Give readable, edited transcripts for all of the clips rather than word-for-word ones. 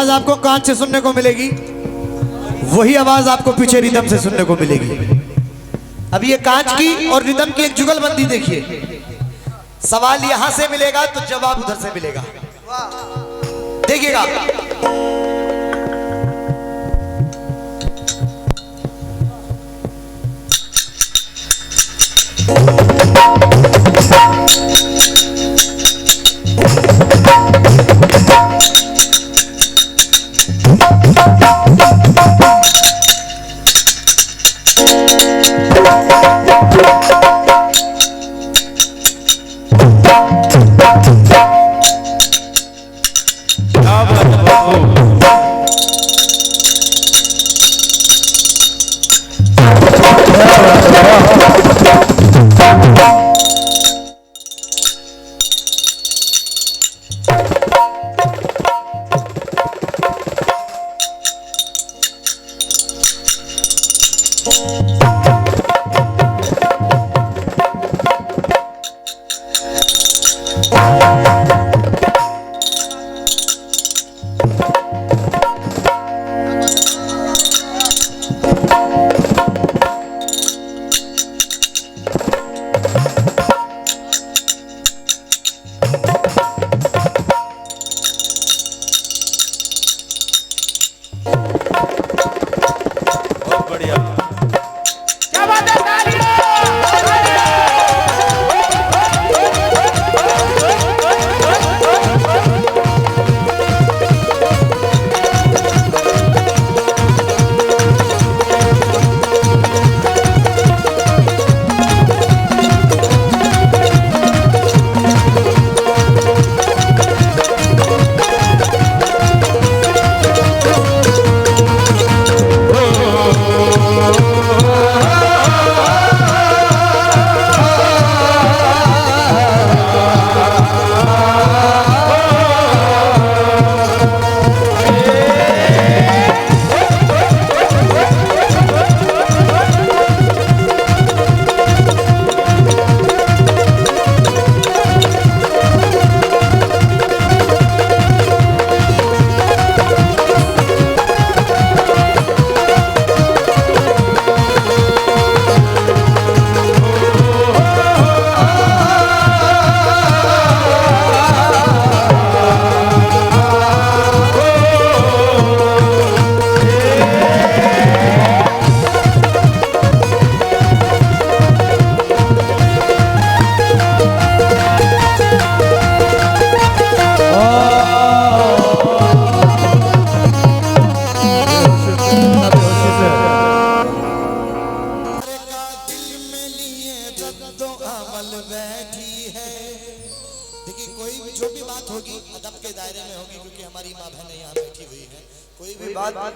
आवाज आपको कांच से सुनने को मिलेगी, वही आवाज आपको पीछे रिदम से सुनने को मिलेगी। अब ये कांच की और रिदम की एक जुगलबंदी देखिए। सवाल यहां से मिलेगा तो जवाब उधर से मिलेगा, देखिएगा।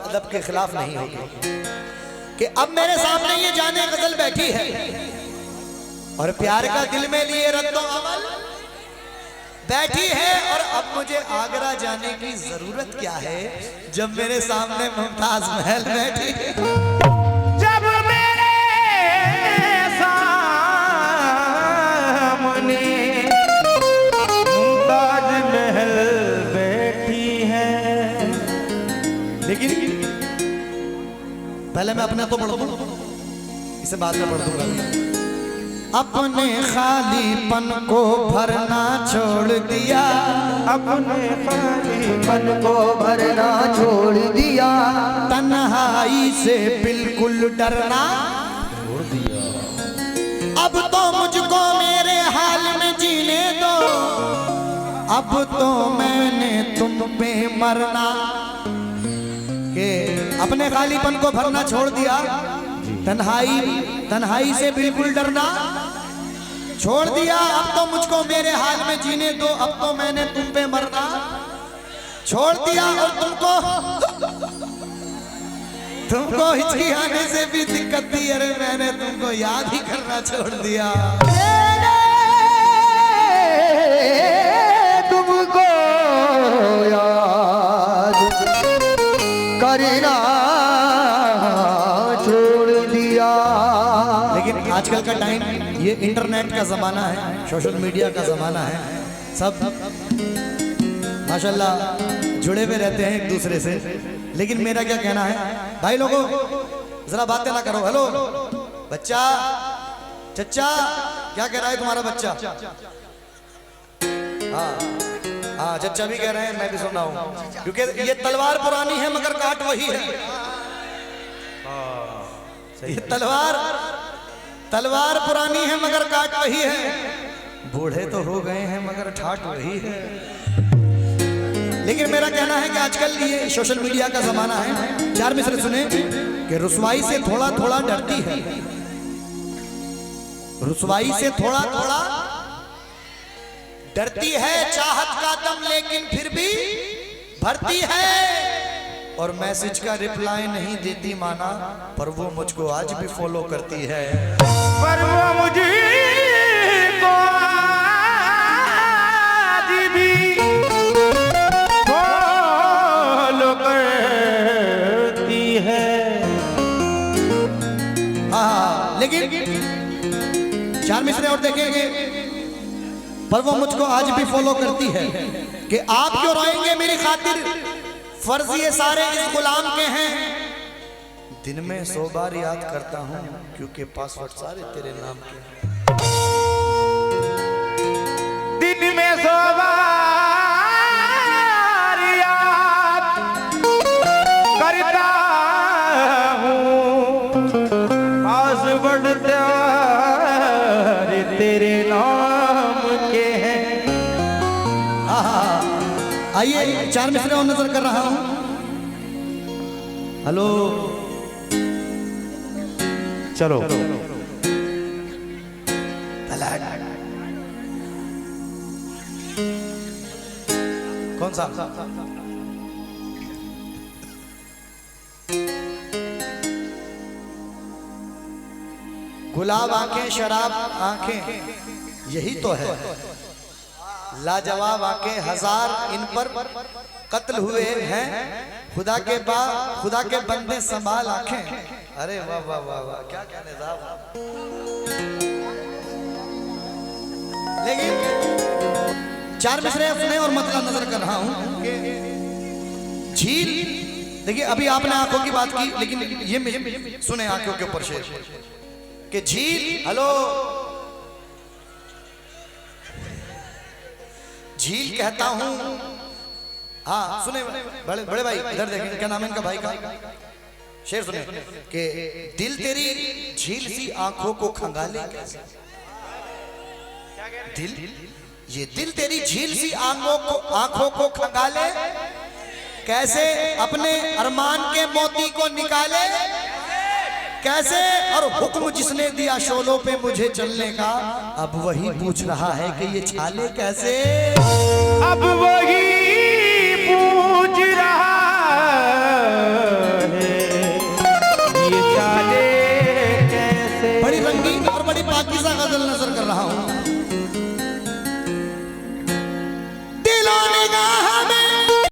अदब के खिलाफ नहीं होगी कि अब मेरे सामने ये जाने गजल बैठी है और प्यार का दिल में लिए रद्दो अमल बैठी है, और अब मुझे आगरा जाने की जरूरत क्या है जब मेरे सामने मुमताज महल बैठी है। जब मेरे सामने मुमताज महल बैठी है। लेकिन पहले मैं अपने तो पढ़ दूं, इसे बाद में पढ़ दूंगा। अपने खालीपन को भरना छोड़ दिया, अपने खालीपन को भरना छोड़ दिया, तन्हाई से बिल्कुल डरना छोड़ दिया। अब तो मुझको मेरे हाल में जीने दो, अब तो मैंने तुम पे मरना। के अपने खालीपन को भरना छोड़ दिया, तन्हाई से बिल्कुल डरना छोड़ दिया, अब तो मुझको मेरे हाल में जीने दो, अब तो मैंने तुम पे मरना छोड़ दिया। और तुमको हिचकी आने से भी दिक्कत थी, अरे मैंने तुमको याद ही करना छोड़ दिया। तुमको याद करना छोड़ दिया। लेकिन आजकल का टाइम ये इंटरनेट का जमाना है, सोशल मीडिया का जमाना है, सब माशाल्लाह जुड़े हुए रहते हैं एक दूसरे से। लेकिन मेरा क्या कहना है भाई लोगों, जरा बातें ना करो। हेलो बच्चा, चच्चा क्या कह रहा है तुम्हारा बच्चा? हाँ हाँ चच्चा भी कह रहे हैं, मैं भी सुन रहा हूँ, क्योंकि ये तलवार पुरानी है मगर काट वही है। ये तलवार पुरानी है मगर काट वही है। बूढ़े तो हो गए हैं मगर ठाट वही है। लेकिन मेरा कहना है कि आजकल ये सोशल मीडिया का जमाना है। चार मिसरे सुने कि रुसवाई से थोड़ा थोड़ा डरती है, रुसवाई से थोड़ा थोड़ा डरती है, चाहत का दम लेकिन फिर भी भरती है। और मैसेज का रिप्लाई नहीं देती माना, पर वो मुझको आज भी फॉलो करती है। पर वो मुझे को आज भी फॉलो करती है। हाँ लेकिन चार मिसरे और देखेंगे, पर वो मुझको आज भी फॉलो करती है कि आप क्यों रोएंगे मेरी खातिर, फर्ज ये सारे इस गुलाम के हैं। दिन में 100 बार याद करता हूँ क्योंकि पासवर्ड सारे तेरे नाम के हैं। दिन में 100 बार याद करता हूँ, पासवर्ड तेरे नाम के हैं। आइए चार मिसरे और नजर कर रहा हूं। हेलो चलो कौन सा? गुलाब आंखें शराब आंखें यही तो है, लाजवाब आंखें हजार इन पर कत्ल हुए हैं, खुदा के बंदे संभाल आंखें। अरे वाह वाह वाह वाह, क्या कहने साहब। लेकिन चार मिसरे सुने और मतलब नजर कर रहा हूं कि झील, देखिए अभी आपने आंखों की बात की, लेकिन ये सुने आंखों के ऊपर शेर कि झील, हेलो झील कहता हूं। हाँ सुने बड़े बड़े भाई, इधर देखें क्या नाम है इनका भाई का, शेर सुने कि दिल तेरी झील सी आंखों को खंगाले कैसे। ये दिल तेरी झील सी आंखों को खंगाले कैसे, अपने अरमान के मोती को निकाले कैसे, और हुक्म जिसने दिया शोलों पे मुझे चलने का, अब वही पूछ रहा है कि ये छाले कैसे। अब वही पूछ रहा